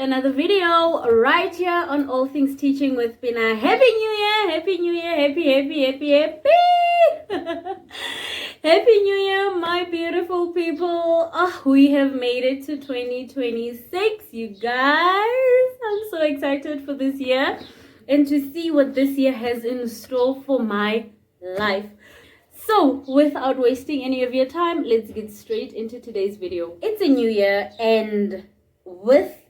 another video right here on All Things Teaching with Pina. Happy New Year! Happy New Year! Happy! Happy New Year, my beautiful people. We have made it to 2026, you guys. I'm so excited for this year and to see what this year has in store for my life. So, without wasting any of your time, let's get straight into today's video. It's a new year, and with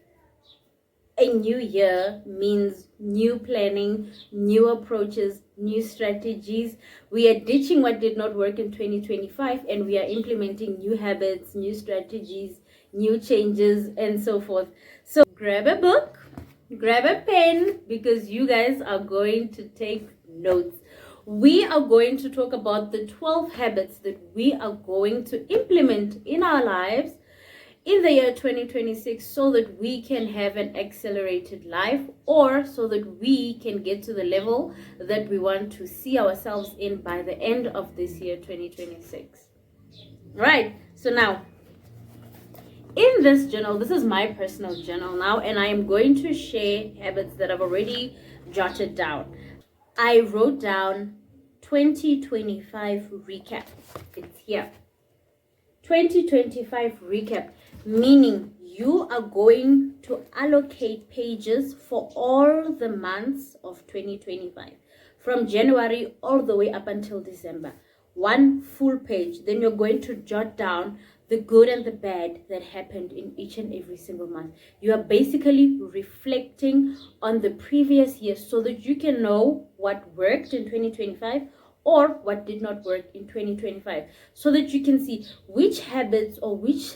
a new year means new planning, new approaches, new strategies. We are ditching what did not work in 2025, and we are implementing new habits, new strategies, new changes, and so forth. So grab a book, grab a pen, because you guys are going to take notes. We are going to talk about the 12 habits that we are going to implement in our lives in the year 2026 so that we can have an accelerated life, or so that we can get to the level that we want to see ourselves in by the end of this year 2026. Right, so now in this journal, this is my personal journal now, and I am going to share habits that I've already jotted down. I wrote down 2025 recap. It's here. 2025 recap, meaning you are going to allocate pages for all the months of 2025, from January all the way up until December. One full page. Then you're going to jot down the good and the bad that happened in each and every single month. You are basically reflecting on the previous year so that you can know what worked in 2025 or what did not work in 2025, so that you can see which habits or which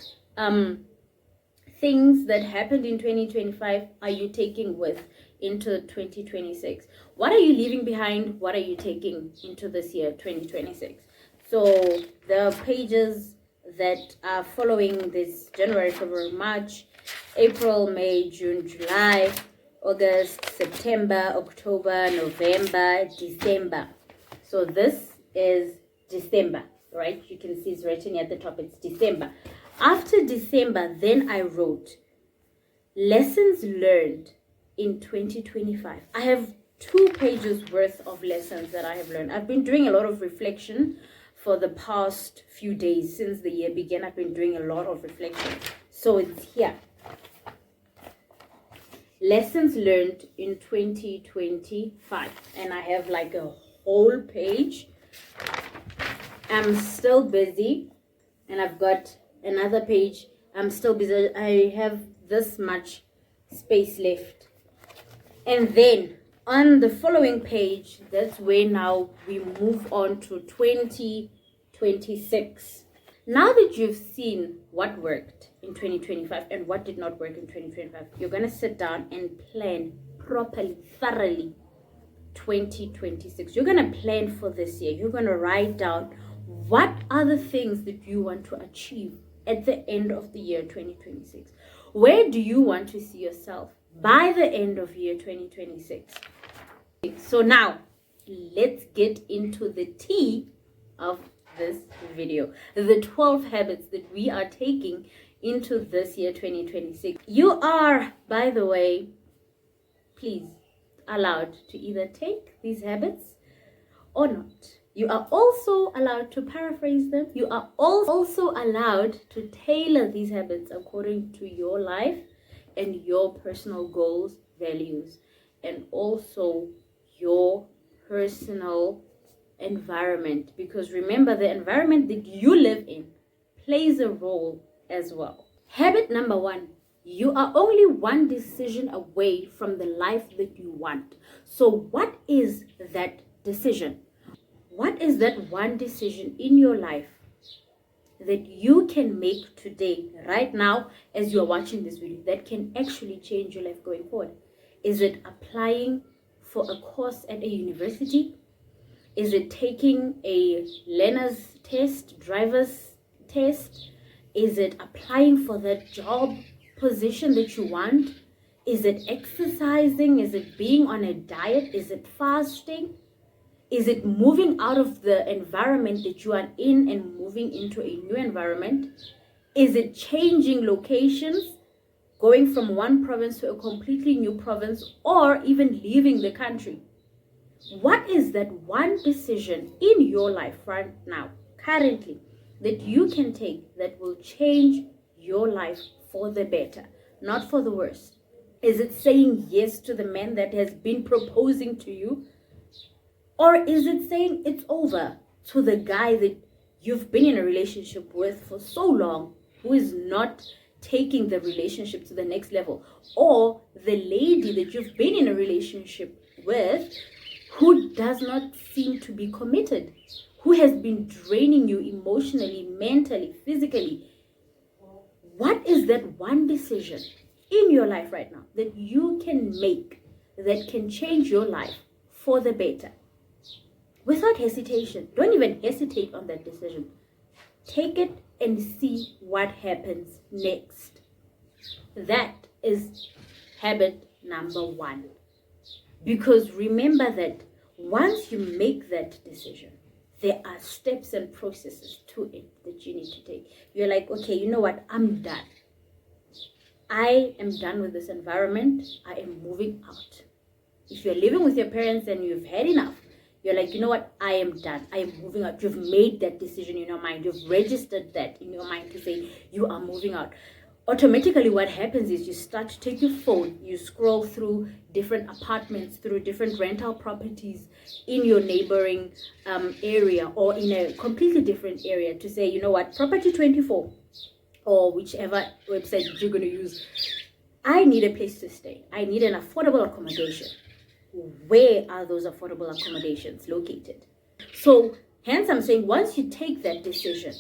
things that happened in 2025 are you taking with into 2026. What are you leaving behind? What are you taking into this year 2026? So the pages that are following this: January, February, March, April, May, June, July, August, September, October, November, December. So this is December, right? You can see it's written at the top, it's December. After December, then I wrote lessons learned in 2025. I have 2 pages worth of lessons that I have learned. I've been doing a lot of reflection for the past few days since the year began. I've been doing a lot of reflection. So it's here. Lessons learned in 2025. And I have like a whole page. I'm still busy. And I've got another page. I'm still busy. I have this much space left. And then on the following page, that's where now we move on to 2026. Now that you've seen what worked in 2025 and what did not work in 2025, you're going to sit down and plan properly, thoroughly 2026. You're going to plan for this year. You're going to write down what are the things that you want to achieve at the end of the year 2026. Where do you want to see yourself by the end of year 2026? So now let's get into the tea of this video, the 12 habits that we are taking into this year 2026. You are, by the way, please, allowed to either take these habits or not. You are also allowed to paraphrase them. You are also allowed to tailor these habits according to your life and your personal goals, values, and also your personal environment. Because remember, the environment that you live in plays a role as well. Habit number 1. You are only one decision away from the life that you want. So what is that decision? What is that one decision in your life that you can make today, right now, as you are watching this video, that can actually change your life going forward? Is it applying for a course at a university? Is it taking a learner's test, driver's test? Is it applying for that job position that you want? Is it exercising? Is it being on a diet? Is it fasting? Is it moving out of the environment that you are in and moving into a new environment? Is it changing locations? going from one province to a completely new province, or even leaving the country. What is that one decision in your life right now, currently, that you can take that will change your life for the better, not for the worse? Is it saying yes to the man that has been proposing to you? Or is it saying it's over to the guy that you've been in a relationship with for so long, who is not taking the relationship to the next level? Or the lady that you've been in a relationship with, who does not seem to be committed, who has been draining you emotionally, mentally, physically? What is that one decision in your life right now that you can make that can change your life for the better? Without hesitation. Don't even hesitate on that decision. Take it and see what happens next. That is habit number 1. Because remember that once you make that decision, there are steps and processes to it that you need to take. You're like, okay, you know what? I'm done. I am done with this environment. I am moving out. If you're living with your parents and you've had enough, you're like, you know what? I am done. I am moving out. You've made that decision in your mind. You've registered that in your mind to say you are moving out. Automatically, what happens is you start to take your phone, you scroll through different apartments, through different rental properties in your neighboring area, or in a completely different area, to say, you know what, Property 24 or whichever website you're going to use, I need a place to stay. I need an affordable accommodation. Where are those affordable accommodations located? So hence I'm saying, once you take that decision,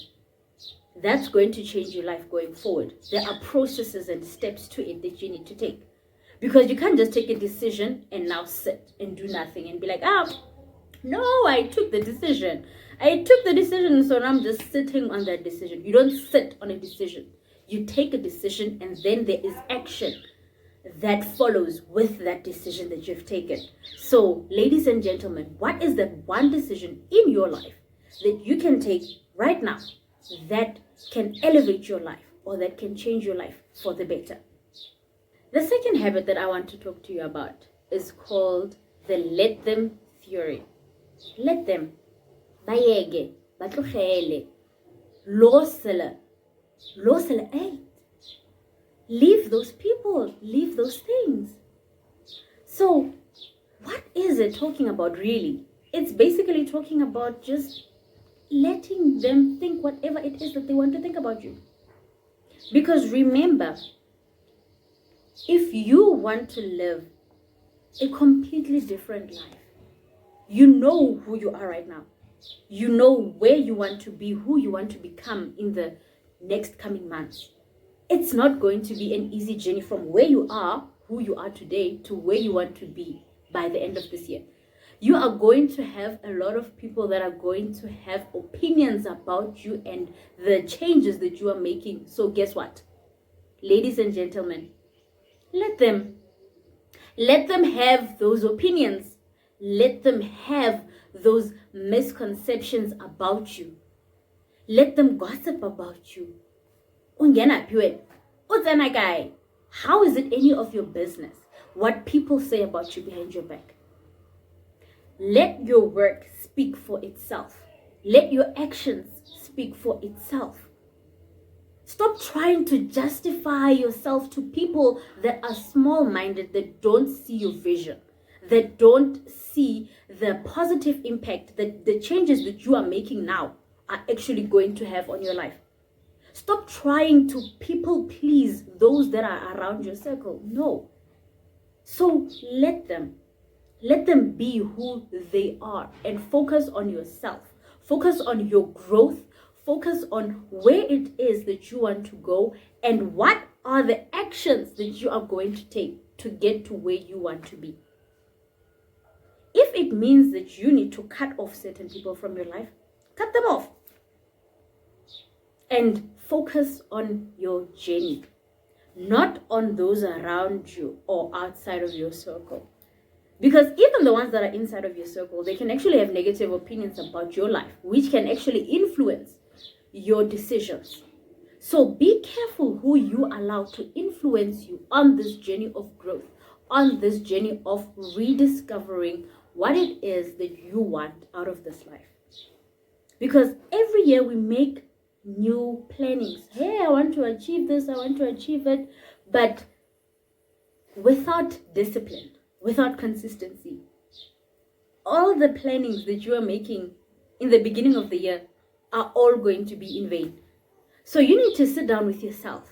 that's going to change your life going forward. There are processes and steps to it that you need to take. Because you can't just take a decision and now sit and do nothing and be like, no, I took the decision. So now I'm just sitting on that decision. You don't sit on a decision. You take a decision, and then there is action that follows with that decision that you've taken. So, ladies and gentlemen, what is that one decision in your life that you can take right now that can elevate your life, or that can change your life for the better? The second habit that I want to talk to you about is called the let them theory. Let them. Bayege, batlogele, losele, hey. Leave those people, leave those things. So, what is it talking about really? It's basically talking about just letting them think whatever it is that they want to think about you. Because remember, if you want to live a completely different life, you know who you are right now. You know where you want to be, who you want to become in the next coming months. It's not going to be an easy journey from where you are, who you are today, to where you want to be by the end of this year. You are going to have a lot of people that are going to have opinions about you and the changes that you are making. So guess what? Ladies and gentlemen, let them have those opinions. Let them have those misconceptions about you. Let them gossip about you. How is it any of your business what people say about you behind your back? Let your work speak for itself. Let your actions speak for itself. Stop trying to justify yourself to people that are small-minded, that don't see your vision, that don't see the positive impact that the changes that you are making now are actually going to have on your life. Stop trying to people please those that are around your circle. No. So let them be who they are, and focus on yourself. Focus on your growth. Focus on where it is that you want to go, and what are the actions that you are going to take to get to where you want to be. If it means that you need to cut off certain people from your life, cut them off. And focus on your journey, not on those around you or outside of your circle. Because even the ones that are inside of your circle, they can actually have negative opinions about your life, which can actually influence your decisions. So be careful who you allow to influence you on this journey of growth, on this journey of rediscovering what it is that you want out of this life. Because every year we make new plannings. Hey, I want to achieve this, I want to achieve it. But without discipline, without consistency, all the plannings that you are making in the beginning of the year are all going to be in vain. So you need to sit down with yourself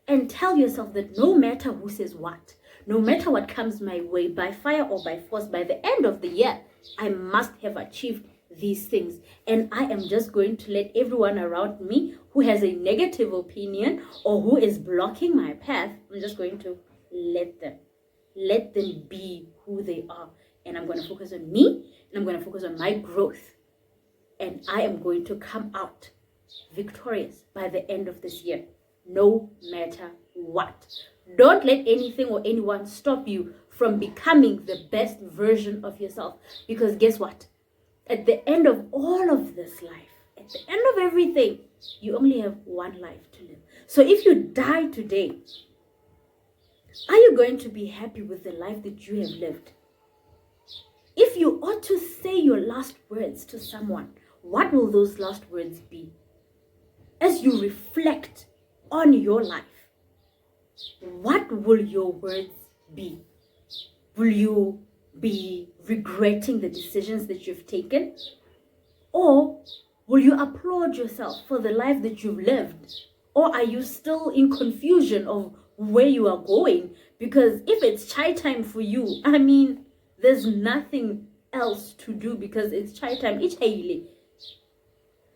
and tell yourself that no matter who says what, no matter what comes my way, by fire or by force, by the end of the year, I must have achieved these things. And I am just going to let everyone around me who has a negative opinion or who is blocking my path, I'm just going to let them be who they are. And I'm going to focus on me, and I'm going to focus on my growth. And I am going to come out victorious by the end of this year, no matter what. Don't let anything or anyone stop you from becoming the best version of yourself. Because guess what? At the end of all of this life, at the end of everything, you only have one life to live. So if you die today, are you going to be happy with the life that you have lived? If you ought to say your last words to someone, what will those last words be? As you reflect on your life, what will your words be? Will you be regretting the decisions that you've taken? Or will you applaud yourself for the life that you've lived? Or are you still in confusion of where you are going? Because if it's chai time for you, I mean, there's nothing else to do because it's chai time. It's haile.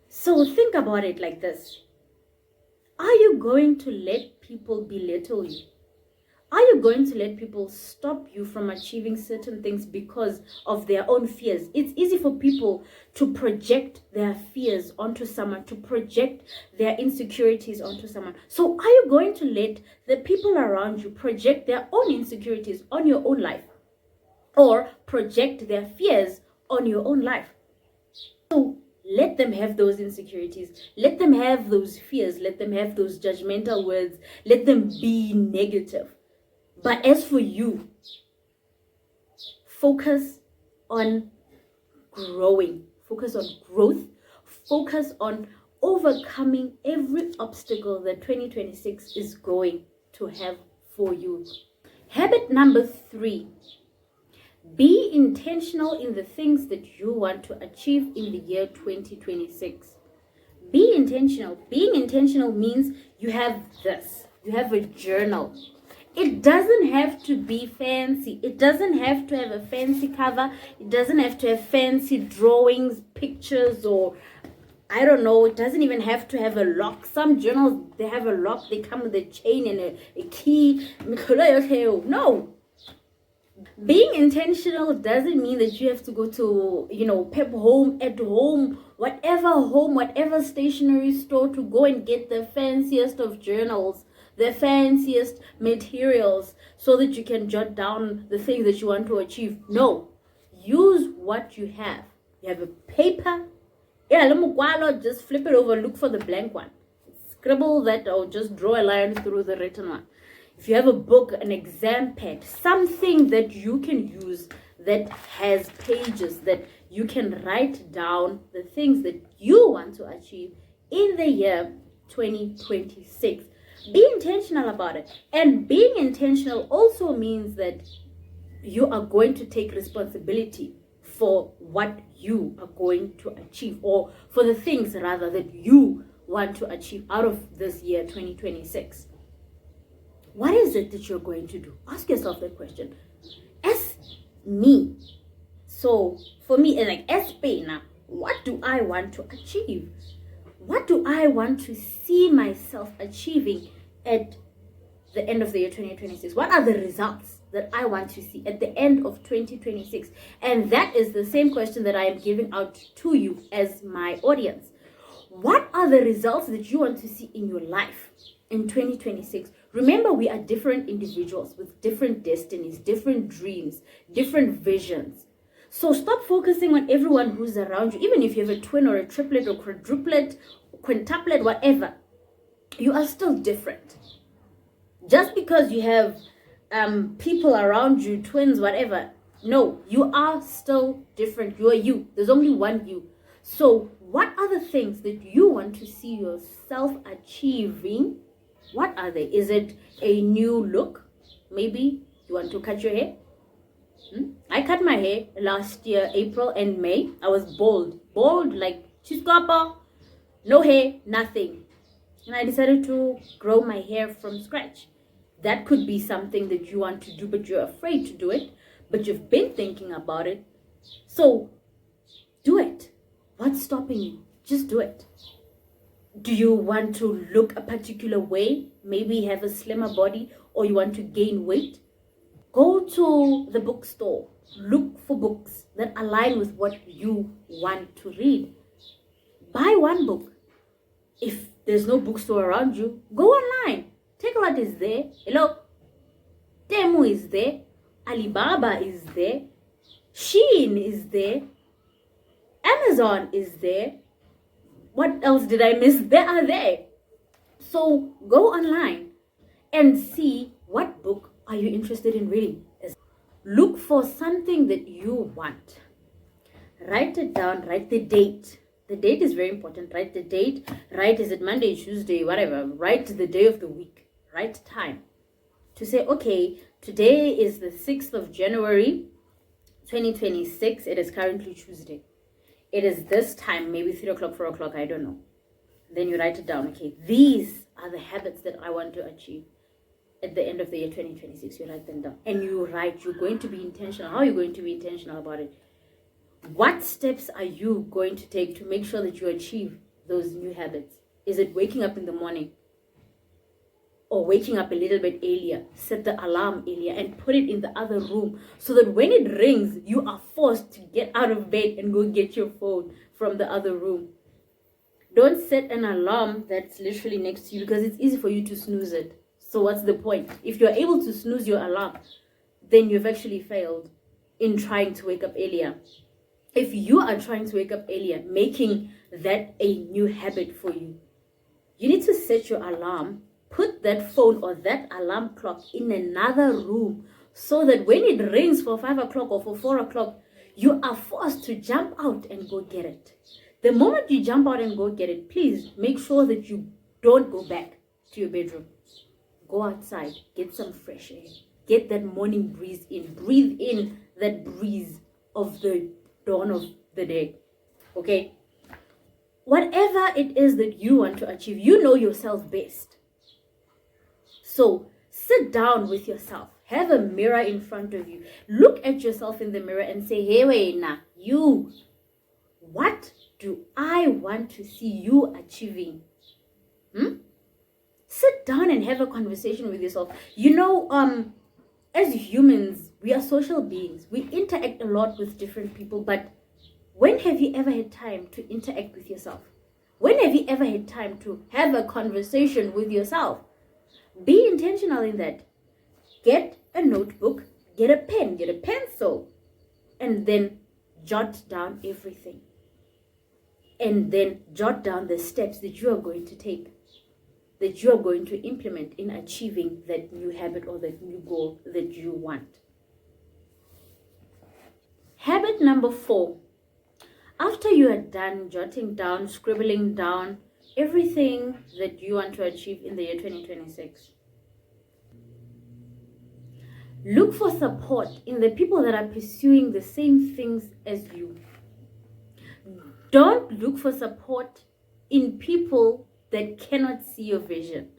So think about it like this. Are you going to let people belittle you? Are you going to let people stop you from achieving certain things because of their own fears? It's easy for people to project their fears onto someone, to project their insecurities onto someone. So are you going to let the people around you project their own insecurities on your own life? Or project their fears on your own life? So let them have those insecurities. Let them have those fears. Let them have those judgmental words. Let them be negative. But as for you, focus on growing. Focus on growth. Focus on overcoming every obstacle that 2026 is going to have for you. Habit number 3. Be intentional in the things that you want to achieve in the year 2026. Be intentional. Being intentional means you have this. You have a journal. It doesn't have to be fancy. It doesn't have to have a fancy cover. It doesn't have to have fancy drawings, pictures, or I don't know. It doesn't even have to have a lock. Some journals, they have a lock. They come with a chain and a key. No. Being intentional doesn't mean that you have to go to, Pep Home, at home, whatever stationery store to go and get the fanciest of journals, the fanciest materials so that you can jot down the things that you want to achieve. No. Use what you have. You have a paper. Just flip it over, look for the blank one. Scribble that or just draw a line through the written one. If you have a book, an exam pad, something that you can use that has pages that you can write down the things that you want to achieve in the year 2026. Be intentional about it. And being intentional also means that you are going to take responsibility for what you are going to achieve, or for the things rather that you want to achieve out of this year 2026. What is it that you're going to do? Ask yourself that question. As me, so for me, like as Pena, what do I want to achieve? What do I want to see myself achieving at the end of the year 2026? What are the results that I want to see at the end of 2026? And that is the same question that I am giving out to you as my audience. What are the results that you want to see in your life in 2026? Remember, we are different individuals with different destinies, different dreams, different visions. So stop focusing on everyone who's around you, even if you have a twin or a triplet or quadruplet, quintuplet, whatever. you are still different. Just because you have people around you, twins, whatever, no, you are still different. You are you. There's only one you. So what are the things that you want to see yourself achieving? What are they? Is it a new look? Maybe you want to cut your hair. I cut my hair last year, April and May. I was bald like chiskapa, no hair, nothing. And I decided to grow my hair from scratch. That could be something that you want to do, but you're afraid to do it, but you've been thinking about it. So do it. What's stopping you? Just do it. Do you want to look a particular way? Maybe have a slimmer body, or you want to gain weight? Go to the bookstore. Look for books that align with what you want to read. Buy one book. If there's no bookstore around you, go online. Takealot is there. Hello. Temu is there. Alibaba is there. Shein is there. Amazon is there. What else did I miss? They are there. So go online and see what book are you interested in reading. Look for something that you want. Write it down. Write the date. The date is very important. Write the date. Write, is it Monday, Tuesday, whatever. Write the day of the week. Write time. To say, okay, today is the 6th of January, 2026. It is currently Tuesday. It is this time, maybe 3 o'clock, 4 o'clock, I don't know. Then you write it down. Okay, these are the habits that I want to achieve at the end of the year 2026. You write them down. And you write, you're going to be intentional. How are you going to be intentional about it? What steps are you going to take to make sure that you achieve those new habits? Is it waking up in the morning? Or waking up a little bit earlier? Set the alarm earlier and put it in the other room so that when it rings, you are forced to get out of bed and go get your phone from the other room. Don't set an alarm that's literally next to you because it's easy for you to snooze it. So what's the point? If you're able to snooze your alarm, then you've actually failed in trying to wake up earlier. If you are trying to wake up earlier, making that a new habit for you, you need to set your alarm, put that phone or that alarm clock in another room so that when it rings for 5 o'clock or for 4 o'clock, you are forced to jump out and go get it. The moment you jump out and go get it, please make sure that you don't go back to your bedroom. Go outside, get some fresh air, get that morning breeze in, breathe in that breeze of the dawn of the day. Okay? Whatever it is that you want to achieve, you know yourself best. So sit down with yourself, have a mirror in front of you, look at yourself in the mirror and say, hey, wait, nah, you, what do I want to see you achieving? Sit down and have a conversation with yourself. You know, as humans, we are social beings. We interact a lot with different people, but when have you ever had time to interact with yourself? When have you ever had time to have a conversation with yourself? Be intentional in that. Get a notebook, get a pen, get a pencil, and then jot down everything. And then jot down the steps that you are going to take, that you are going to implement in achieving that new habit or that new goal that you want. Habit number 4. After you are done jotting down, scribbling down everything that you want to achieve in the year 2026, look for support in the people that are pursuing the same things as you. Don't look for support in people that cannot see your vision.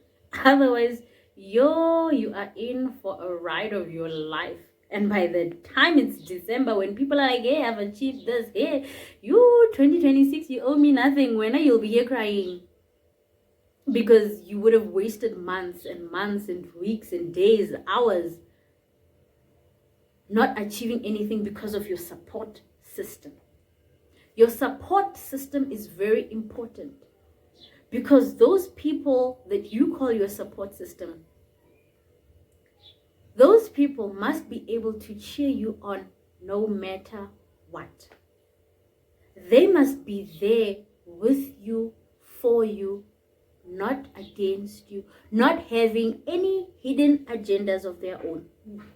Otherwise, you are in for a ride of your life. And by the time it's December, when people are like, hey, I've achieved this, hey, you 2026, you owe me nothing. When you'll be here crying? Because you would have wasted months and months and weeks and days, hours, not achieving anything because of your support system. Your support system is very important. Because those people that you call your support system, those people must be able to cheer you on no matter what. They must be there with you, for you, not against you, not having any hidden agendas of their own.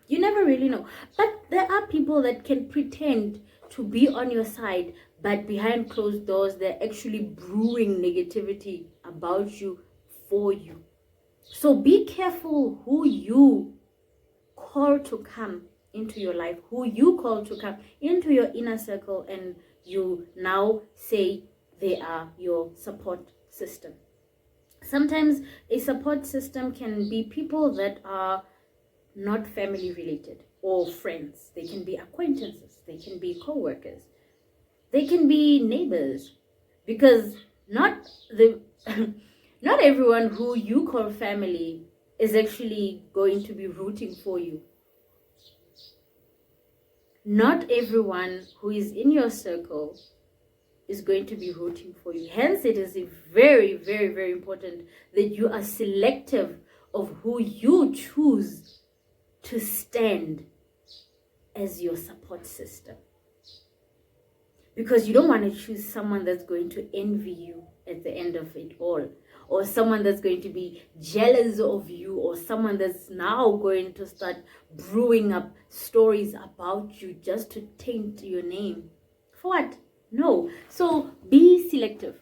You never really know. But there are people that can pretend to be on your side, but behind closed doors, they're actually brewing negativity about you, for you. So be careful who you call to come into your life, who you call to come into your inner circle, and you now say they are your support system. Sometimes a support system can be people that are not family related or friends. They can be acquaintances, they can be co-workers, they can be neighbors, because not the not everyone who you call family is actually going to be rooting for you. Not everyone who is in your circle is going to be rooting for you. Hence, it is very, very, very important that you are selective of who you choose to stand as your support system. Because you don't want to choose someone that's going to envy you at the end of it all, or someone that's going to be jealous of you, or someone that's now going to start brewing up stories about you just to taint your name. For what? No. So be selective.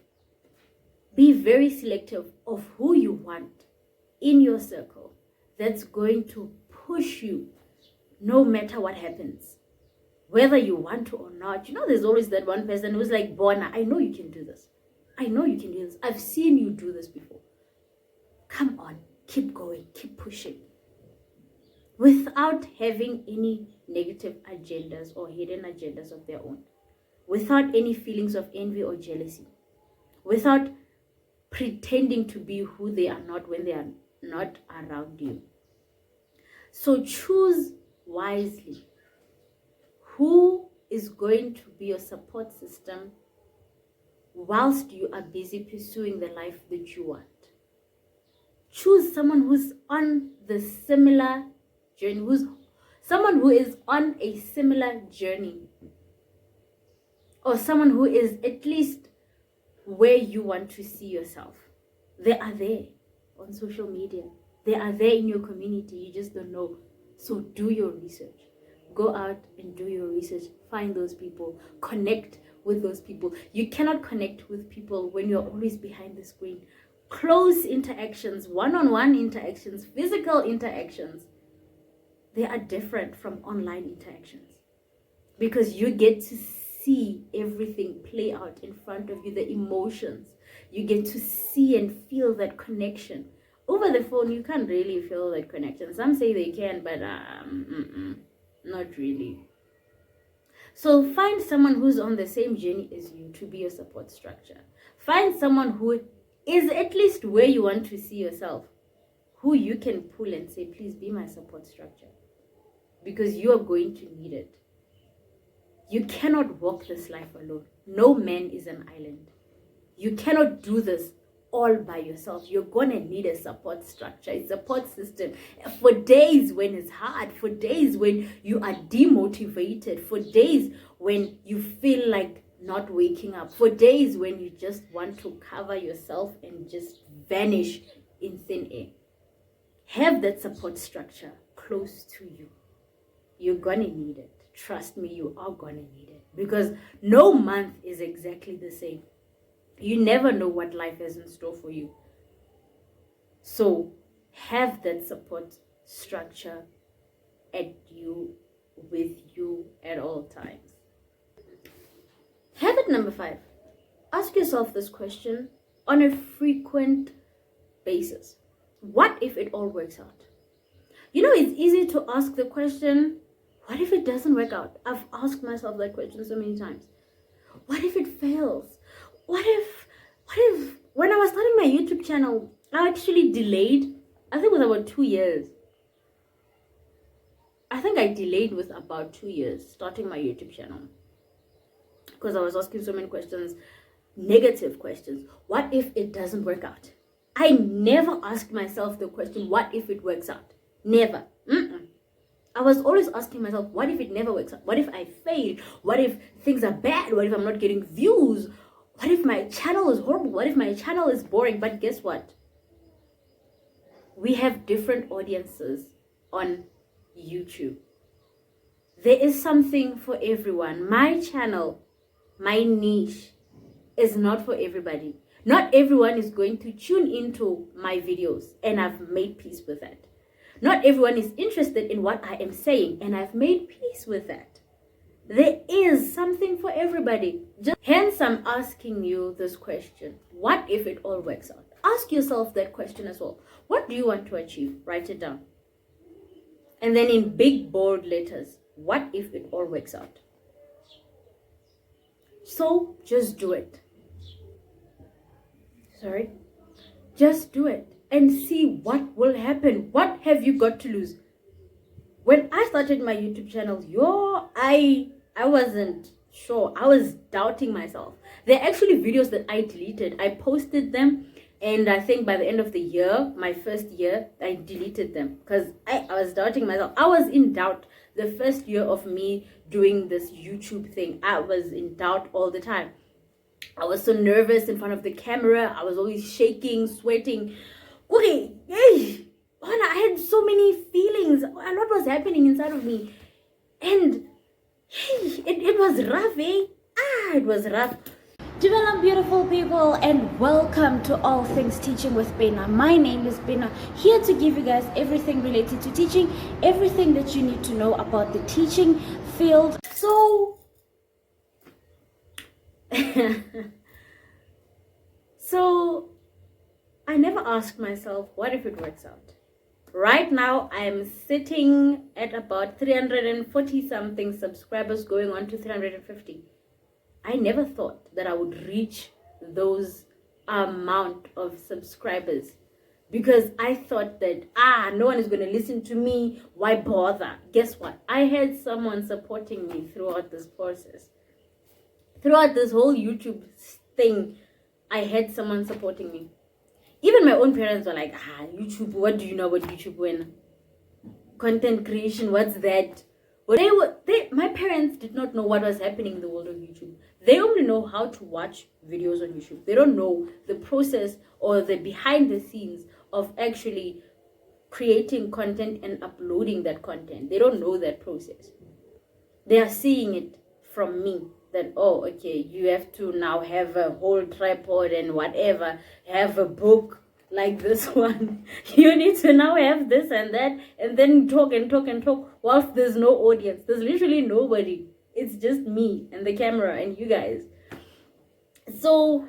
Be very selective of who you want in your circle that's going to push you no matter what happens, whether you want to or not. There's always that one person who's like, Bona, I know you can do this. I know you can do this. I've seen you do this before. Come on, keep going, keep pushing. Without having any negative agendas or hidden agendas of their own. Without any feelings of envy or jealousy. Without pretending to be who they are not when they are not around you. So choose wisely. Who is going to be your support system whilst you are busy pursuing the life that you want? Choose someone who's on the similar journey, someone who is on a similar journey, or someone who is at least where you want to see yourself. They are there on social media. They are there in your community. You just don't know. So do your research. Go out and do your research. Find those people. Connect with those people. You cannot connect with people when you're always behind the screen. Close interactions, one-on-one interactions, physical interactions, they are different from online interactions, because you get to see everything play out in front of you, the emotions. You get to see and feel that connection. Over the phone, you can't really feel that connection. Some say they can, but not really. So find someone who's on the same journey as you to be your support structure. Find someone who is at least where you want to see yourself, who you can pull and say, please be my support structure, because you are going to need it. You cannot walk this life alone. No man is an island. You cannot do this all by yourself. You're going to need a support structure, a support system for days when it's hard, for days when you are demotivated, for days when you feel like not waking up, for days when you just want to cover yourself and just vanish in thin air. Have that support structure close to you. You're gonna need it. Trust me, you are gonna need it, because no month is exactly the same. You never know what life has in store for you. So have that support structure with you at all times. Habit number 5. Ask yourself this question on a frequent basis. What if it all works out? It's easy to ask the question, what if it doesn't work out? I've asked myself that question so many times. What if it fails? What if when I was starting my YouTube channel, I actually delayed, I think it was about 2 years. I think I delayed with about 2 years starting my YouTube channel, because I was asking so many questions, negative questions. What if it doesn't work out? I never asked myself the question, what if it works out? Never. I was always asking myself, what if it never works out? What if I fail? What if things are bad? What if I'm not getting views? What if my channel is horrible? What if my channel is boring? But guess what? We have different audiences on YouTube. There is something for everyone. My channel, my niche, is not for everybody. Not everyone is going to tune into my videos, and I've made peace with that. Not everyone is interested in what I am saying, and I've made peace with that. There is something for everybody. Hence, I'm asking you this question. What if it all works out? Ask yourself that question as well. What do you want to achieve? Write it down. And then in big bold letters, what if it all works out? So just do it. Sorry. Just do it and see what will happen. What have you got to lose? When I started my YouTube channel, I wasn't sure. I was doubting myself. There are actually videos that I deleted. I posted them, and I think by the end of the year, my first year, I deleted them because I was doubting myself. I was in doubt the first year of me doing this YouTube thing. I was in doubt all the time. I was so nervous in front of the camera. I was always shaking, sweating. Okay, hey, I had so many feelings. A lot was happening inside of me. And hey, it was rough, eh? It was rough. Dumelang, beautiful people, and welcome to All Things Teaching with Bena. My name is Bena, here to give you guys everything related to teaching, everything that you need to know about the teaching field. So I never asked myself, what if it works out? Right now, I'm sitting at about 340 something subscribers, going on to 350. I never thought that I would reach those amount of subscribers because I thought that, no one is going to listen to me. Why bother? Guess what? I had someone supporting me throughout this process. Throughout this whole YouTube thing, I had someone supporting me. Even my own parents were like, YouTube, what do you know about YouTube? When content creation, what's that? My parents did not know what was happening in the world of YouTube. They only know how to watch videos on YouTube. They don't know the process or the behind the scenes of actually creating content and uploading that content. They don't know that process. They are seeing it from me. That, oh, okay, you have to now have a whole tripod and whatever, have a book like this one. You need to now have this and that, and then talk and talk and talk whilst there's no audience. There's literally nobody. It's just me and the camera and you guys. So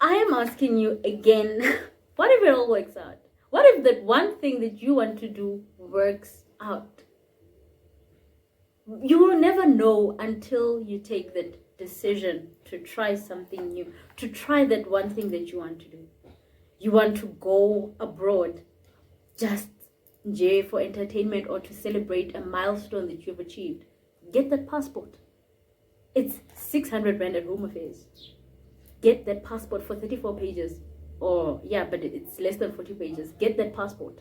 I am asking you again, what if it all works out? What if that one thing that you want to do works out? You will never know until you take that decision to try something new, to try that one thing that you want to do. You want to go abroad just for entertainment or to celebrate a milestone that you've achieved. Get that passport. It's 600 rand at Home Affairs. Get that passport for 34 pages. But it's less than 40 pages. Get that passport.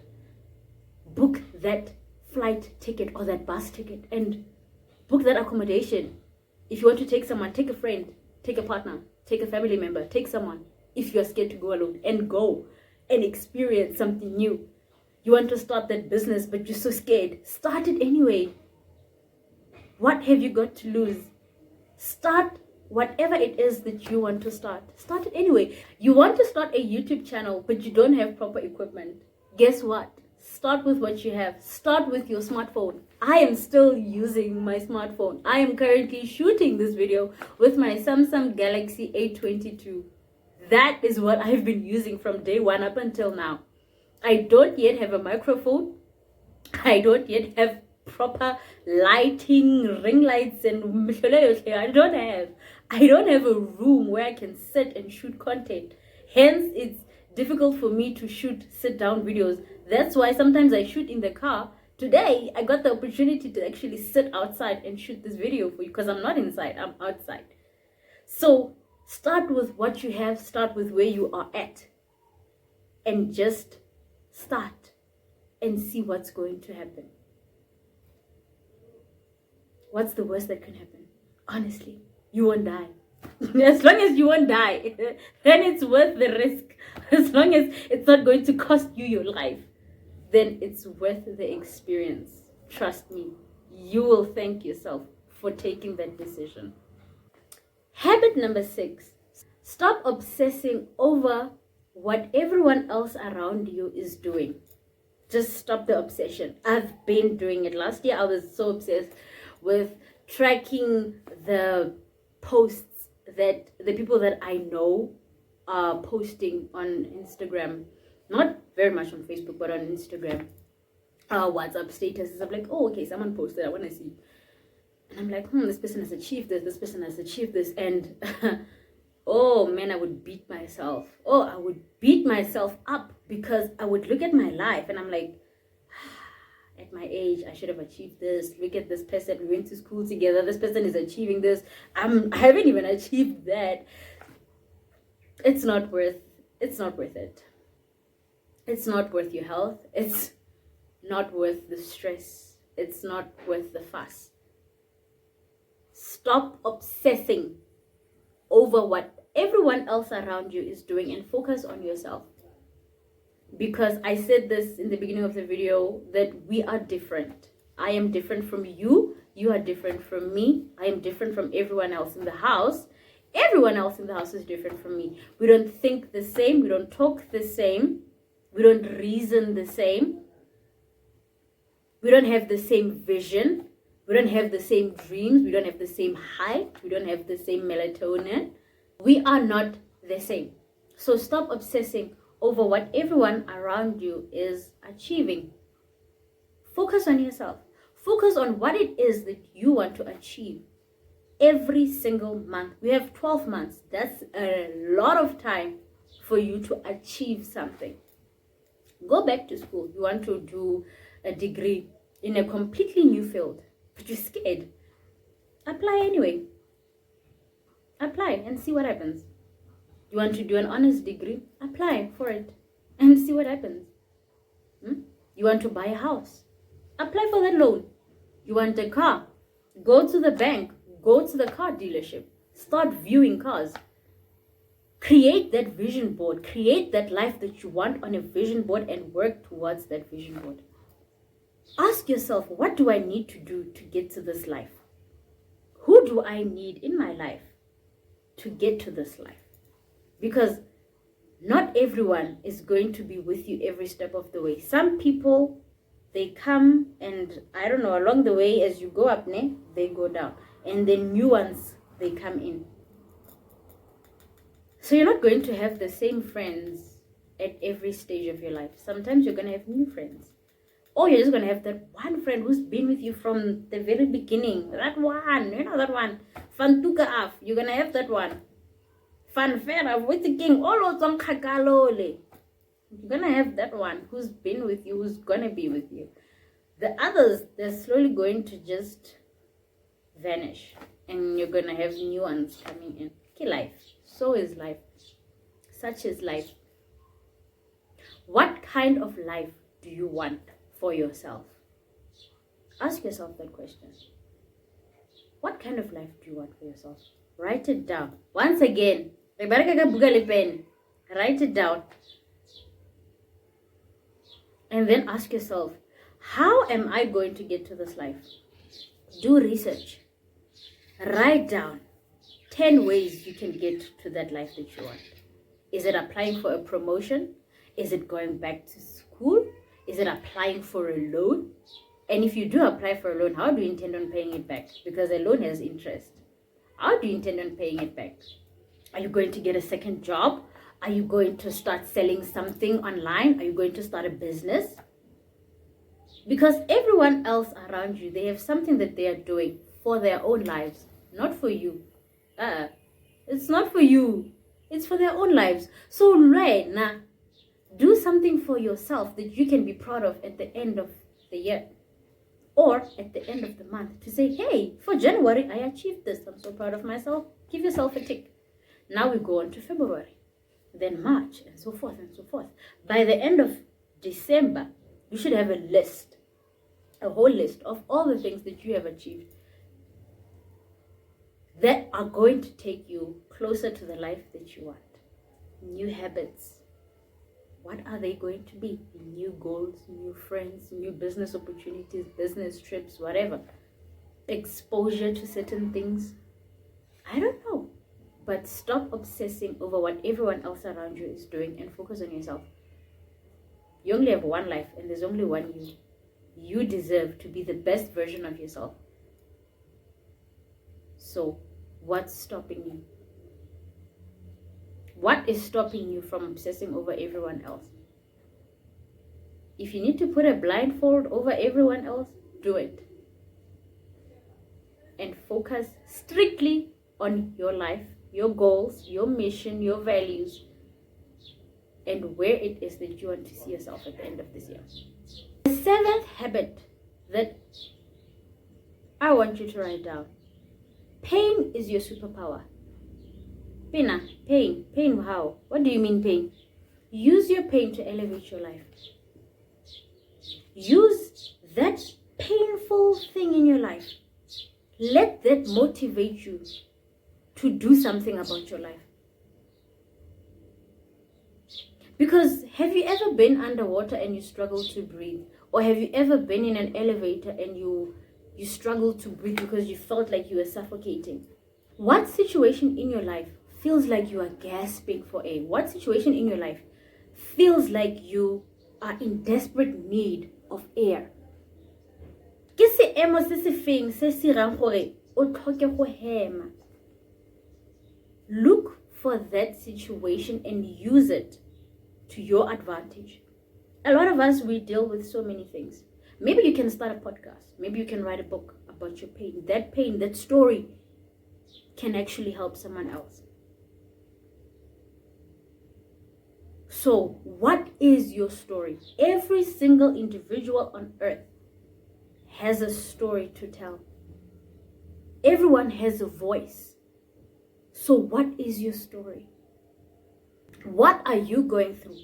Book that flight ticket or that bus ticket and book that accommodation. If you want to take someone, take a friend, take a partner, take a family member, take someone. If you're scared to go alone, and go and experience something new. You want to start that business, but you're so scared. Start it anyway. What have you got to lose? Start whatever it is that you want to start. Start it anyway. You want to start a YouTube channel, but you don't have proper equipment. Guess what? Start with what you have. Start with your smartphone. I am still using my smartphone. I am currently shooting this video with my Samsung Galaxy A22. That is what I've been using from day one up until now. I don't yet have a microphone. I don't yet have proper lighting, ring lights, and I don't have a room where I can sit and shoot content. Hence, it's difficult for me to shoot sit-down videos. That's why sometimes I shoot in the car. Today, I got the opportunity to actually sit outside and shoot this video for you because I'm not inside, I'm outside. So, start with what you have, start with where you are at. And just start and see what's going to happen. What's the worst that can happen? Honestly, you won't die. As long as you won't die, then it's worth the risk. As long as it's not going to cost you your life, then it's worth the experience. Trust me, you will thank yourself for taking that decision. Habit number 6, stop obsessing over what everyone else around you is doing. Just stop the obsession. I've been doing it. Last year, I was so obsessed with tracking the posts that the people that I know are posting on Instagram. Not very much on Facebook, but on Instagram. WhatsApp statuses. I'm like, oh, okay, someone posted. I want to see. And I'm like, this person has achieved this. This person has achieved this. And oh man, I would beat myself. Oh, I would beat myself up because I would look at my life and I'm like, at my age, I should have achieved this. Look at this person. We went to school together. This person is achieving this. I haven't even achieved that. It's not worth it. It's not worth your health. It's not worth the stress. It's not worth the fuss. Stop obsessing over what everyone else around you is doing and focus on yourself. Because I said this in the beginning of the video that we are different. I am different from you. You are different from me. I am different from everyone else in the house. Everyone else in the house is different from me. We don't think the same. We don't talk the same. We don't reason the same. We don't have the same vision. We don't have the same dreams. We don't have the same height. We don't have the same melatonin. We are not the same. So stop obsessing over what everyone around you is achieving. Focus on yourself. Focus on what it is that you want to achieve every single month. We have 12 months. That's a lot of time for you to achieve something. Go back to school. You want to do a degree in a completely new field, but you're scared. Apply anyway. Apply and see what happens. You want to do an honors degree? Apply for it and see what happens. You want to buy a house? Apply for that loan. You want a car? Go to the bank. Go to the car dealership. Start viewing cars. Create that vision board. Create that life that you want on a vision board and work towards that vision board. Ask yourself, what do I need to do to get to this life? Who do I need in my life to get to this life? Because not everyone is going to be with you every step of the way. Some people, they come and, I don't know, along the way as you go up, they go down. And then new ones, they come in. So you're not going to have the same friends at every stage of your life. Sometimes you're going to have new friends. Or you're just going to have that one friend who's been with you from the very beginning. That one, that one. Fantuka af, you're going to have that one. Fanfare of with the king, all on kakalole. You're going to have that one who's been with you, who's going to be with you. The others, they're slowly going to just vanish. And you're going to have new ones coming in. Okay, life. So is life. Such is life. What kind of life do you want for yourself? Ask yourself that question. What kind of life do you want for yourself? Write it down. Once again, write it down. And then ask yourself, how am I going to get to this life? Do research. Write down 10 ways you can get to that life that you want. Is it applying for a promotion? Is it going back to school? Is it applying for a loan? And if you do apply for a loan, how do you intend on paying it back? Because a loan has interest. How do you intend on paying it back? Are you going to get a second job? Are you going to start selling something online? Are you going to start a business? Because everyone else around you, they have something that they are doing for their own lives, not for you. It's not for you. It's for their own lives. So right now, do something for yourself that you can be proud of at the end of the year or at the end of the month to say, hey, for January, I achieved this. I'm so proud of myself. Give yourself a tick. Now we go on to February, then March, and so forth and so forth. By the end of December, you should have a list, a whole list of all the things that you have achieved. that are going to take you closer to the life that you want. New habits. What are they going to be? New goals, new friends, new business opportunities, business trips, whatever. Exposure to certain things. I don't know. But stop obsessing over what everyone else around you is doing and focus on yourself. You only have one life and there's only one you. You deserve to be the best version of yourself. So, what's stopping you? What is stopping you from obsessing over everyone else? If you need to put a blindfold over everyone else, do it. And focus strictly on your life, your goals, your mission, your values, and where it is that you want to see yourself at the end of this year. The 7th habit that I want you to write down. Pain is your superpower. Pina, pain. Pain how? What do you mean pain? Use your pain to elevate your life. Use that painful thing in your life. Let that motivate you to do something about your life. Because have you ever been underwater and you struggle to breathe? Or have you ever been in an elevator and you struggled to breathe because you felt like you were suffocating? What situation in your life feels like you are gasping for air? What situation in your life feels like you are in desperate need of air? Look for that situation and use it to your advantage. A lot of us, we deal with so many things. Maybe you can start a podcast. Maybe you can write a book about your pain. That pain, that story can actually help someone else. So, what is your story? Every single individual on earth has a story to tell. Everyone has a voice. So, what is your story? What are you going through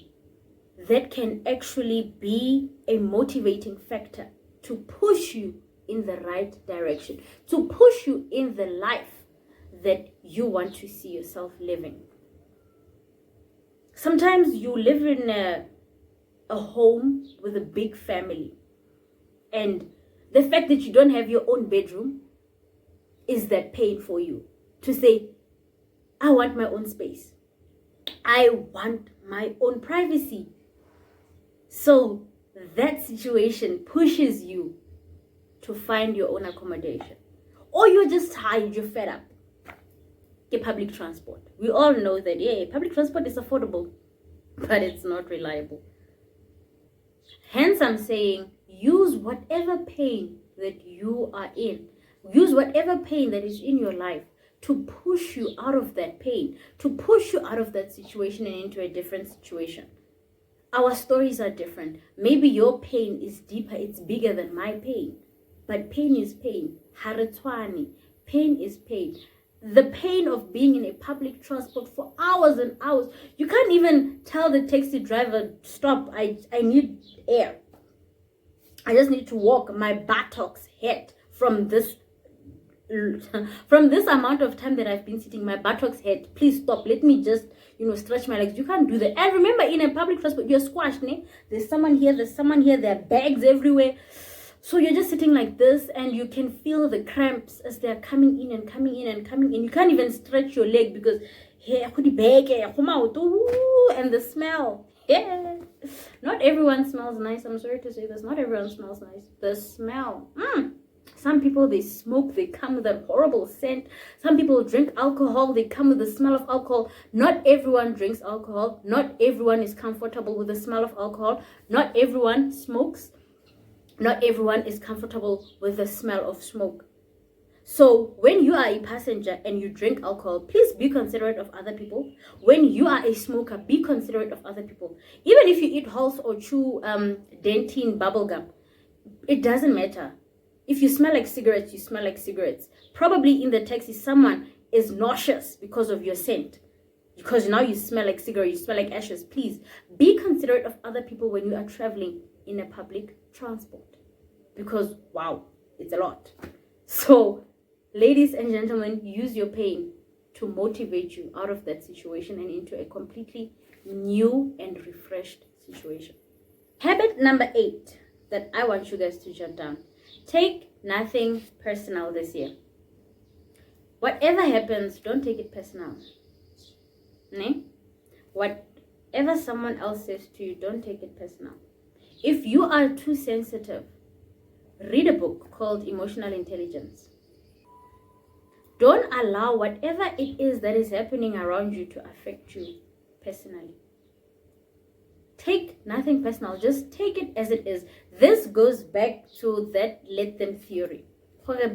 that can actually be a motivating factor to push you in the right direction, to push you in the life that you want to see yourself living? Sometimes you live in a home with a big family, and the fact that you don't have your own bedroom is that pain for you to say, I want my own space. I want my own privacy. So that situation pushes you to find your own accommodation. Or you're just tired, you're fed up. Get public transport. We all know that, yeah, public transport is affordable, but it's not reliable. Hence, I'm saying, use whatever pain that you are in. Use whatever pain that is in your life to push you out of that pain, to push you out of that situation and into a different situation. Our stories are different. Maybe your pain is deeper, it's bigger than my pain. But pain is pain. Haretwani. Pain is pain. The pain of being in a public transport for hours and hours. You can't even tell the taxi driver, stop, I need air. I just need to walk. My buttocks hurt from this amount of time that I've been sitting. My buttocks hurt. Please stop. Let me just, stretch my legs. You can't do that. And remember, in a public transport, you're squashed. Ne? There's someone here. There are bags everywhere. So you're just sitting like this, and you can feel the cramps as they're coming in and coming in and coming in. You can't even stretch your leg because and the smell. Yeah. Not everyone smells nice. I'm sorry to say this. Not everyone smells nice. The smell. Some people, they smoke, they come with a horrible scent. Some people drink alcohol, they come with the smell of alcohol. Not everyone drinks alcohol. Not everyone is comfortable with the smell of alcohol. Not everyone smokes. Not everyone is comfortable with the smell of smoke. So when you are a passenger and you drink alcohol, please be considerate of other people. When you are a smoker, be considerate of other people. Even if you eat Halls or chew Dentine bubblegum, it doesn't matter. If you smell like cigarettes, you smell like cigarettes. Probably in the taxi, someone is nauseous because of your scent. Because now you smell like cigarettes, you smell like ashes. Please be considerate of other people when you are traveling in a public transport. Because, wow, it's a lot. So Ladies and gentlemen, use your pain to motivate you out of that situation and into a completely new and refreshed situation. Habit number 8 that I want you guys to jot down. Take nothing personal this year. Whatever happens, don't take it personal. Ne? Whatever someone else says to you, don't take it personal. If you are too sensitive, read a book called Emotional Intelligence. Don't allow whatever it is that is happening around you to affect you personally. Take nothing personal. Just take it as it is. This goes back to that let them theory. Let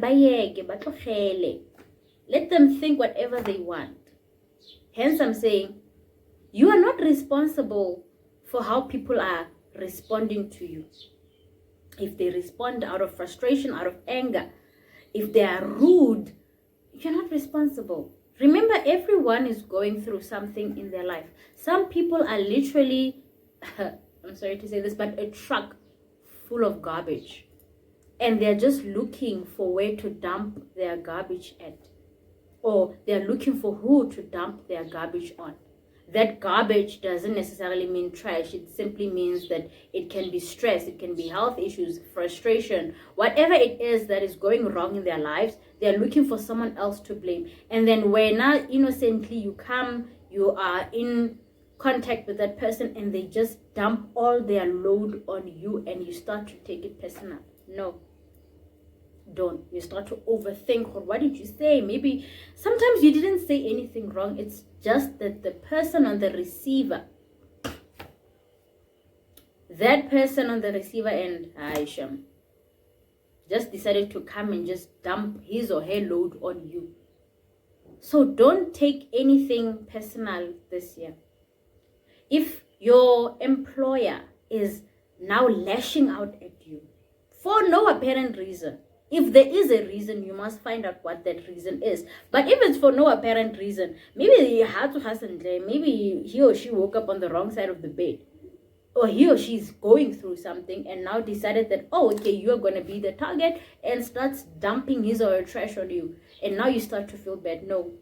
them think whatever they want. Hence, I'm saying, you are not responsible for how people are responding to you. If they respond out of frustration, out of anger, if they are rude, you're not responsible. Remember, everyone is going through something in their life. Some people are literally, I'm sorry to say this, but a truck full of garbage. And they're just looking for where to dump their garbage at. Or they're looking for who to dump their garbage on. That garbage doesn't necessarily mean trash. It simply means that it can be stress, it can be health issues, frustration, whatever it is that is going wrong in their lives. They're looking for someone else to blame. And then when now innocently you come, you are in contact with that person and they just dump all their load on you and you start to take it personal. No. Don't. You start to overthink. What did you say? Maybe sometimes you didn't say anything wrong. It's just that the person on the receiver, that person on the receiver end, Aisha, just decided to come and just dump his or her load on you. So don't take anything personal this year. If your employer is now lashing out at you for no apparent reason, if there is a reason, you must find out what that reason is. But if it's for no apparent reason, maybe maybe he or she woke up on the wrong side of the bed, or he or she is going through something and now decided that, oh, okay, you're going to be the target, and starts dumping his or her trash on you, and now you start to feel bad. No,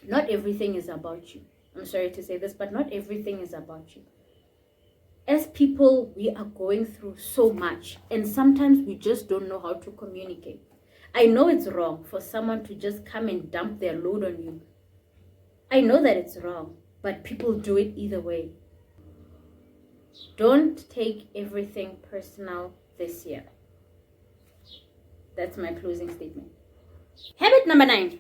not everything is about you. I'm sorry to say this, but not everything is about you. As people, we are going through so much, and sometimes we just don't know how to communicate. I know it's wrong for someone to just come and dump their load on you. I know that it's wrong, but people do it either way. Don't take everything personal this year. That's my closing statement. Habit number 9.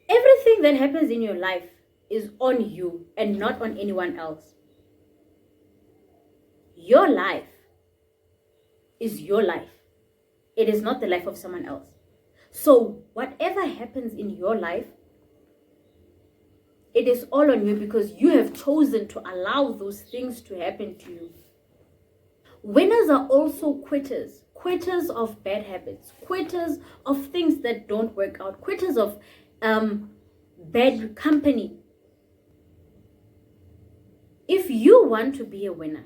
Everything that happens in your life is on you and not on anyone else. Your life is your life. It is not the life of someone else. So whatever happens in your life, it is all on you because you have chosen to allow those things to happen to you. Winners are also quitters. Quitters of bad habits. Quitters of things that don't work out. Quitters of bad company. If you want to be a winner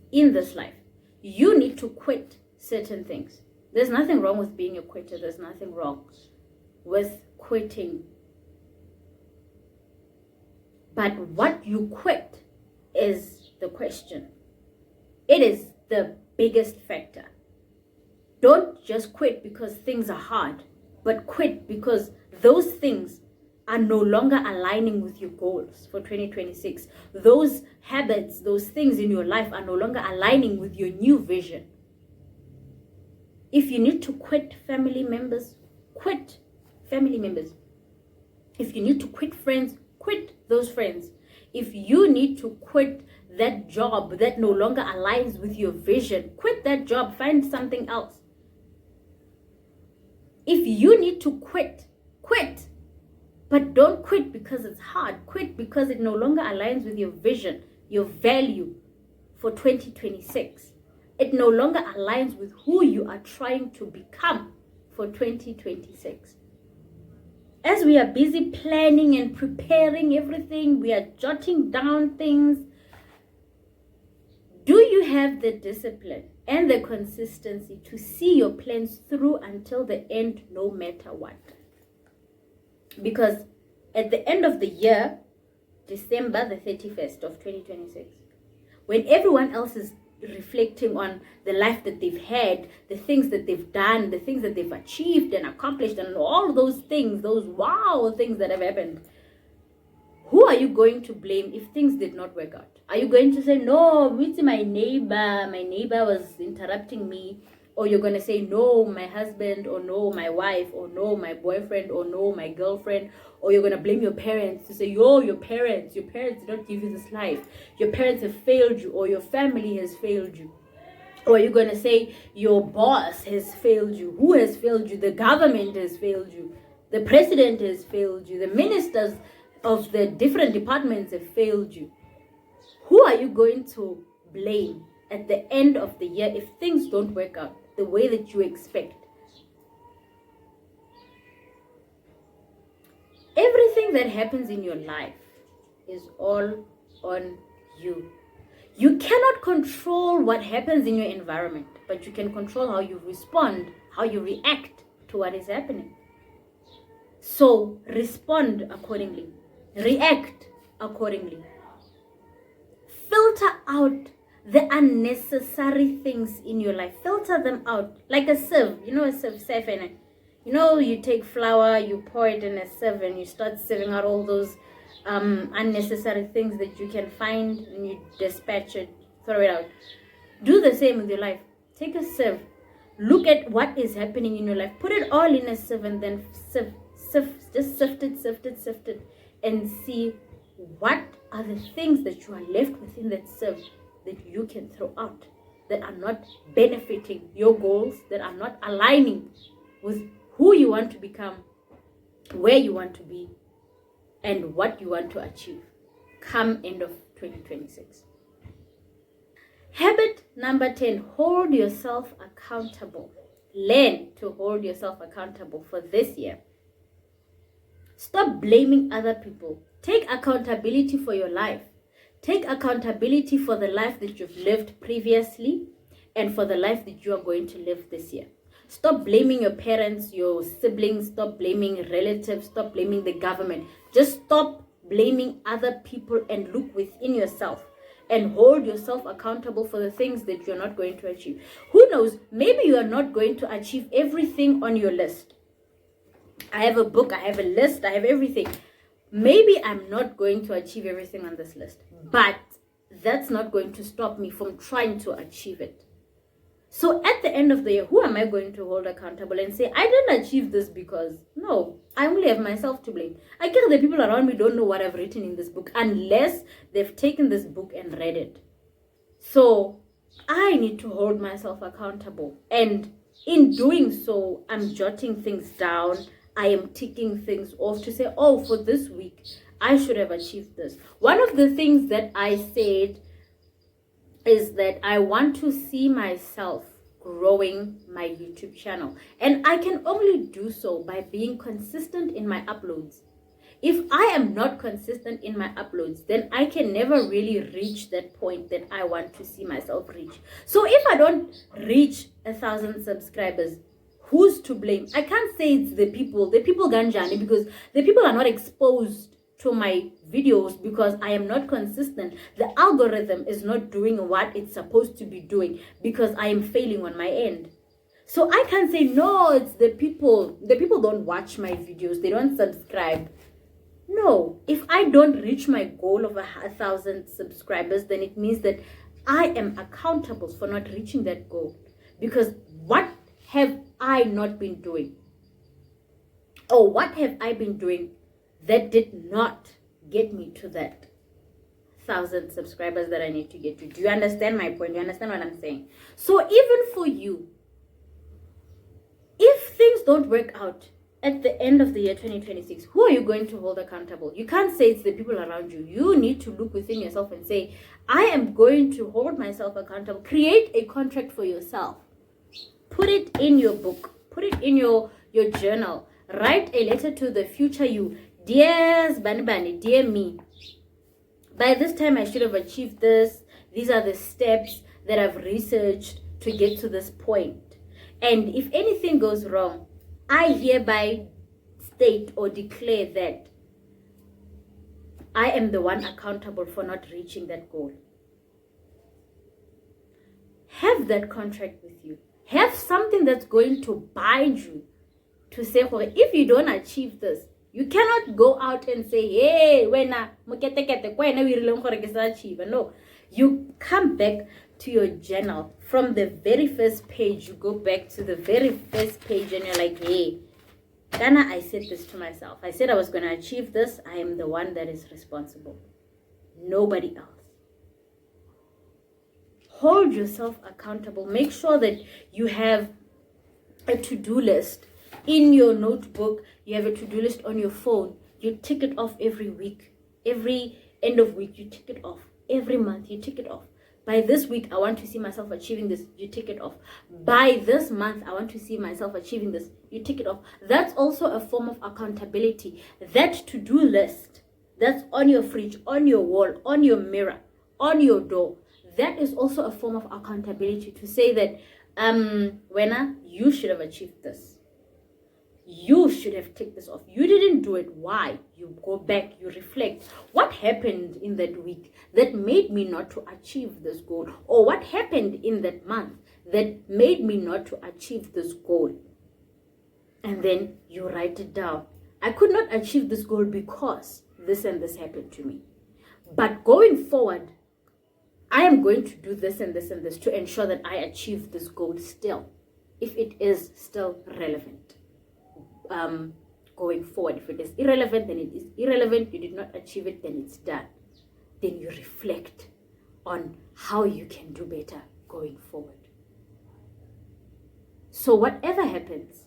in this life, you need to quit certain things. There's nothing wrong with being a quitter. There's nothing wrong with quitting. But what you quit is the question. It is the biggest factor. Don't just quit because things are hard, but quit because those things are no longer aligning with your goals for 2026. Those habits, those things in your life are no longer aligning with your new vision. If you need to quit family members, quit family members. If you need to quit friends, quit those friends. If you need to quit that job that no longer aligns with your vision, quit that job, find something else. If you need to quit, quit. But don't quit because it's hard. Quit because it no longer aligns with your vision, your value for 2026. It no longer aligns with who you are trying to become for 2026. As we are busy planning and preparing everything, we are jotting down things. Do you have the discipline and the consistency to see your plans through until the end, no matter what. Because at the end of the year, December the 31st of 2026, when everyone else is reflecting on the life that they've had, the things that they've done, the things that they've achieved and accomplished, and all those things, those wow things that have happened, who are you going to blame if things did not work out? Are you going to say, no, it's my neighbor was interrupting me? Or you're going to say, no, my husband, or no, my wife, or no, my boyfriend, or no, my girlfriend? Or you're going to blame your parents to say, yo, your parents did not give you this life. Your parents have failed you, or your family has failed you. Or you're going to say, your boss has failed you. Who has failed you? The government has failed you. The president has failed you. The ministers of the different departments have failed you. Who are you going to blame at the end of the year if things don't work out the way that you expect? Everything that happens in your life is all on you. You cannot control what happens in your environment, but you can control how you respond, how you react to what is happening. So respond accordingly. React accordingly. Filter out the unnecessary things in your life. Filter them out. Like a sieve. You know a sieve, and you take flour, you pour it in a sieve, and you start sieving out all those unnecessary things that you can find, and you dispatch it, throw it out. Do the same with your life. Take a sieve. Look at what is happening in your life. Put it all in a sieve and then sieve. Just sift it, and see what are the things that you are left within that sieve that you can throw out, that are not benefiting your goals, that are not aligning with who you want to become, where you want to be, and what you want to achieve come end of 2026. Habit number 10, hold yourself accountable. Learn to hold yourself accountable for this year. Stop blaming other people. Take accountability for your life. Take accountability for the life that you've lived previously and for the life that you are going to live this year. Stop blaming your parents, your siblings. Stop blaming relatives. Stop blaming the government. Just stop blaming other people and look within yourself and hold yourself accountable for the things that you're not going to achieve. Who knows? Maybe you are not going to achieve everything on your list. I have a book, I have a list, I have everything. Maybe I'm not going to achieve everything on this list, but that's not going to stop me from trying to achieve it. So at the end of the year, who am I going to hold accountable and say, I didn't achieve this because, no, I only have myself to blame. I guess the people around me don't know what I've written in this book unless they've taken this book and read it. So I need to hold myself accountable. And in doing so, I'm jotting things down. I am ticking things off to say, oh, for this week, I should have achieved this. One of the things that I said is that I want to see myself growing my YouTube channel. And I can only do so by being consistent in my uploads. If I am not consistent in my uploads, then I can never really reach that point that I want to see myself reach. So if I don't reach 1,000 subscribers, who's to blame? I can't say it's the people ganjani, because the people are not exposed to my videos because I am not consistent. The algorithm is not doing what it's supposed to be doing because I am failing on my end. So I can't say, no, it's the people. The people don't watch my videos. They don't subscribe. No, if I don't reach my goal of 1,000 subscribers, then it means that I am accountable for not reaching that goal. Because what have I not been doing? Or what have I been doing that did not get me to that 1,000 subscribers that I need to get to? Do you understand my point? Do you understand what I'm saying? So even for you, if things don't work out at the end of the year 2026, who are you going to hold accountable? You can't say it's the people around you. You need to look within yourself and say, I am going to hold myself accountable. Create a contract for yourself. Put it in your book. Put it in your journal. Write a letter to the future you. Dear Bani, dear me. By this time I should have achieved this. These are the steps that I've researched to get to this point. And if anything goes wrong, I hereby state or declare that I am the one accountable for not reaching that goal. Have that contract with you. Have something that's going to bind you to say, if you don't achieve this, you cannot go out and say, hey, no. You come back to your journal. From the very first page, you go back to the very first page and you're like, hey, Ghana, I said this to myself. I said I was going to achieve this. I am the one that is responsible. Nobody else. Hold yourself accountable. Make sure that you have a to-do list in your notebook. You have a to-do list on your phone. You tick it off every week. Every end of week, you tick it off. Every month, you tick it off. By this week, I want to see myself achieving this. You tick it off. By this month, I want to see myself achieving this. You tick it off. That's also a form of accountability. That to-do list that's on your fridge, on your wall, on your mirror, on your door, that is also a form of accountability to say that, Wena, you should have achieved this. You should have ticked this off. You didn't do it. Why? You go back, you reflect. What happened in that week that made me not to achieve this goal? Or what happened in that month that made me not to achieve this goal? And then you write it down. I could not achieve this goal because this and this happened to me. But going forward, I am going to do this and this and this to ensure that I achieve this goal still, if it is still relevant. Going forward, if it is irrelevant, then it is irrelevant. You did not achieve it, then it's done. Then you reflect on how you can do better going forward. So whatever happens,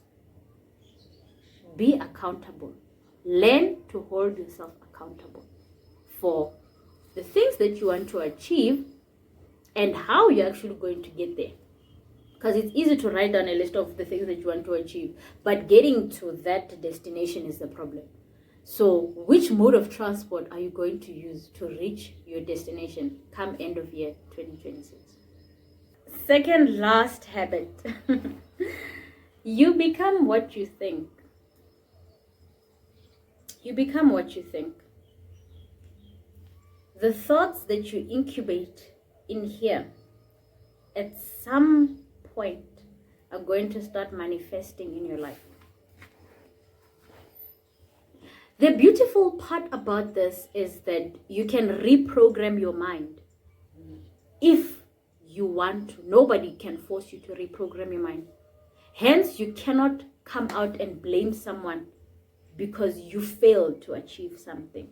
be accountable. Learn to hold yourself accountable for the things that you want to achieve and how you're actually going to get there. Because it's easy to write down a list of the things that you want to achieve, but getting to that destination is the problem. So which mode of transport are you going to use to reach your destination come end of year 2026? Second last habit. You become what you think. You become what you think. The thoughts that you incubate in here at some point are going to start manifesting in your life. The beautiful part about this is that you can reprogram your mind if you want to. Nobody can force you to reprogram your mind. Hence, you cannot come out and blame someone because you failed to achieve something.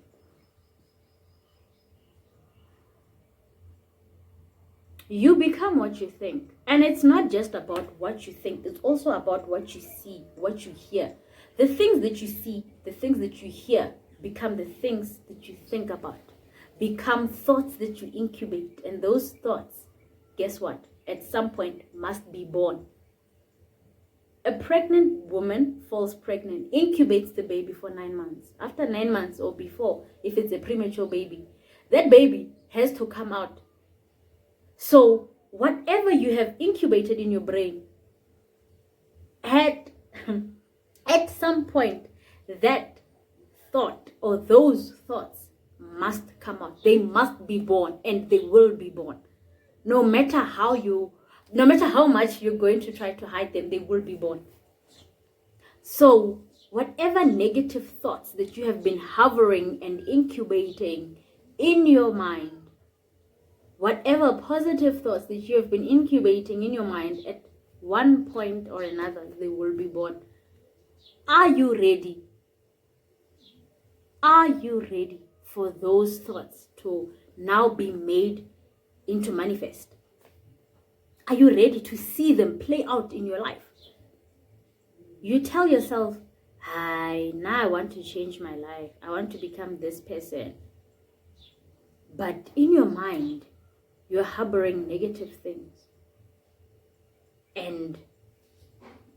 You become what you think. And it's not just about what you think. It's also about what you see, what you hear. The things that you see, the things that you hear become the things that you think about. Become thoughts that you incubate. And those thoughts, guess what? At some point must be born. A pregnant woman falls pregnant, incubates the baby for 9 months. After 9 months or before, if it's a premature baby, that baby has to come out. So whatever you have incubated in your brain, at some point, that thought or those thoughts must come out. They must be born, and they will be born. No matter how much you're going to try to hide them, they will be born. So whatever negative thoughts that you have been hovering and incubating in your mind, whatever positive thoughts that you have been incubating in your mind, at one point or another, they will be born. Are you ready? Are you ready for those thoughts to now be made into manifest? Are you ready to see them play out in your life? You tell yourself, now I want to change my life. I want to become this person. But in your mind, you're harboring negative things. And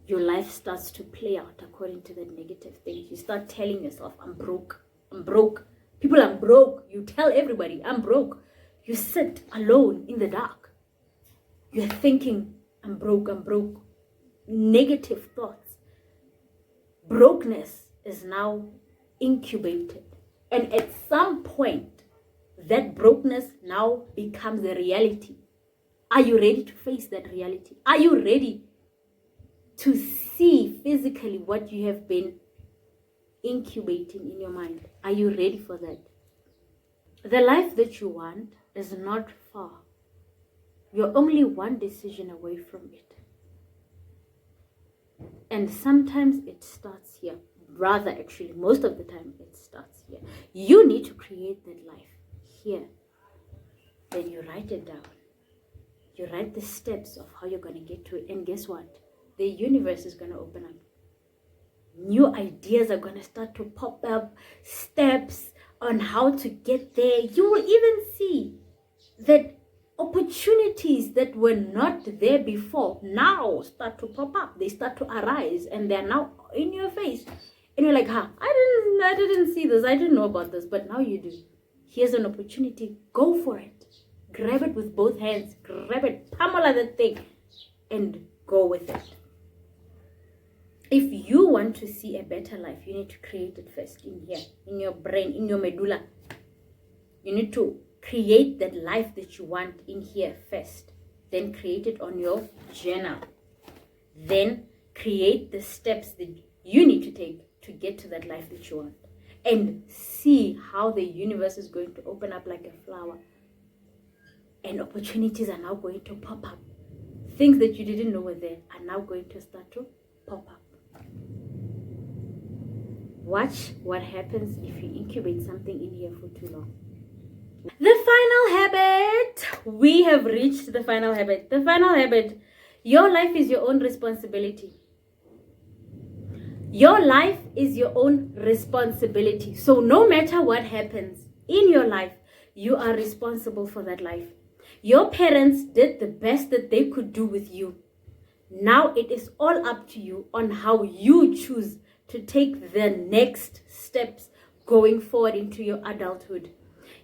your life starts to play out according to that negative thing. You start telling yourself, I'm broke. I'm broke. People, I'm broke. You tell everybody, I'm broke. You sit alone in the dark. You're thinking, I'm broke, I'm broke. Negative thoughts. Brokenness is now incubated. And at some point, that brokenness now becomes a reality. Are you ready to face that reality? Are you ready to see physically what you have been incubating in your mind? Are you ready for that? The life that you want is not far. You're only one decision away from it. And sometimes it starts here. Rather, actually, most of the time it starts here. You need to create that life here. Then you write it down. You write the steps of how you're going to get to it. And guess what? The universe is going to open up. New ideas are going to start to pop up. Steps on how to get there. You will even see that opportunities that were not there before now start to pop up. They start to arise and they're now in your face. And you're like, I didn't see this. I didn't know about this. But now you do. Here's an opportunity. Go for it. Grab it with both hands. Grab it. Pummel that thing. And go with it. If you want to see a better life, you need to create it first in here. In your brain. In your medulla. You need to create that life that you want in here first. Then create it on your journal. Then create the steps that you need to take to get to that life that you want. And see how the universe is going to open up like a flower. And opportunities are now going to pop up. Things that you didn't know were there are now going to start to pop up. Watch what happens if you incubate something in here for too long. The final habit. We have reached the final habit. The final habit. Your life is your own responsibility. Your life is your own responsibility. So no matter what happens in your life, you are responsible for that life. Your parents did the best that they could do with you. Now it is all up to you on how you choose to take the next steps going forward into your adulthood.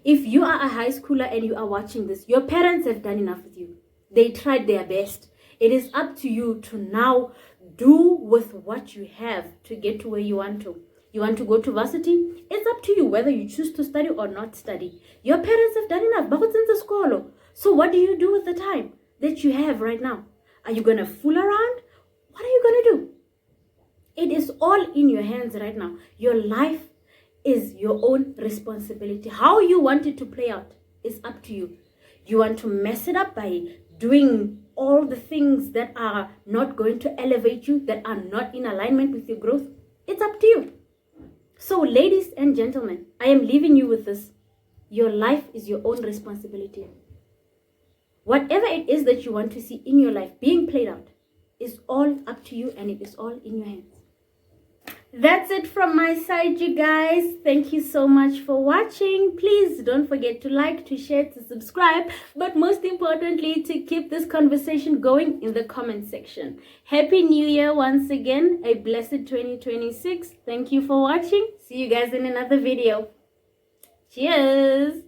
If you are a high schooler and you are watching this, your parents have done enough with you. They tried their best. It is up to you to now do with what you have to get to where you want to. You want to go to varsity? It's up to you whether you choose to study or not study. Your parents have done enough. So what do you do with the time that you have right now? Are you going to fool around? What are you going to do? It is all in your hands right now. Your life is your own responsibility. How you want it to play out is up to you. You want to mess it up by doing all the things that are not going to elevate you, that are not in alignment with your growth. It's up to you. So ladies and gentlemen, I am leaving you with this. Your life is your own responsibility. Whatever it is that you want to see in your life being played out is all up to you, and it is all in your hands. That's it from my side, you guys. Thank you so much for watching. Please don't forget to like, to share, to subscribe, but most importantly, to keep this conversation going in the comment section. Happy New Year once again. A blessed 2026. Thank you for watching. See you guys in another video. Cheers.